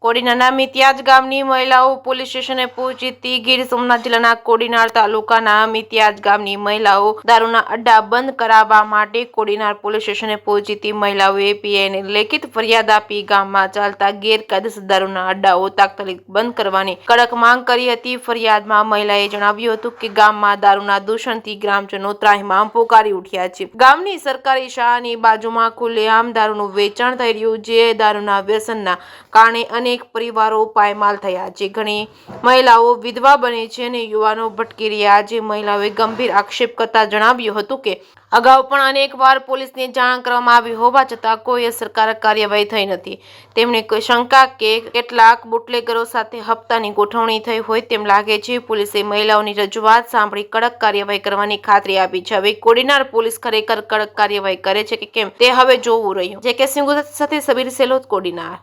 કોડીનારના મિત્યાજ ગામની મહિલાઓ પોલીસ સ્ટેશને પહોંચી હતી। ગીર સોમનાથ જિલ્લાના કોડીનાર તાલુકાના મિત્યાજ ગામની મહિલાઓ દારૂના અડ્ડા બંધ કરાવવા માટે કોડીનાર પોલીસ સ્ટેશને પહોંચી હતી। મહિલાઓએ પીઆઈને લેખિત ફરિયાદ આપી ગામમાં ચાલતા ગેરકાયદેસર દારૂના અડ્ડાઓ તાત્કાલિક બંધ કરવાની કડક માંગ કરી હતી। ફરિયાદમાં મહિલાએ જણાવ્યું હતું કે ગામમાં દારૂના દૂષણથી ગ્રામજનો ત્રાહિમામ પોકારી ઉઠ્યા છે। ગામની સરકારી શાળાની બાજુમાં ખુલ્લેઆમ દારૂનું વેચાણ થઈ રહ્યું છે। દારૂના વ્યસનના કારણે અનેક પરિવારો પાયમાલ થયા છે। ઘણી મહિલાઓ વિધવા બને છે અને યુવાનો ભટકી રહ્યા છે। મહિલાઓએ ગંભીર આક્ષેપ કરતા જણાવ્યું હતું કે અગાઉ પણ અનેક વાર પોલીસને જાણ કરવામાં આવી હોવા છતાં કોઈ અસરકારક કાર્યવાહી થઈ નથી। તેમણે કોઈ શંકા કે કેટલાક બુટલેગરો સાથે હપ્તાની ગોઠવણી થઈ હોય તેમ લાગે છે। પોલીસે મહિલાઓની રજૂઆત સાંભળી કડક કાર્યવાહી કરવાની ખાતરી આપી છે। હવે કોડીનાર પોલીસ ખરેખર કડક કાર્યવાહી કરે છે કે કેમ તે હવે જોવું રહ્યું છે। કે સિંહ સાથે સબીર સેલોત, કોડીનાર।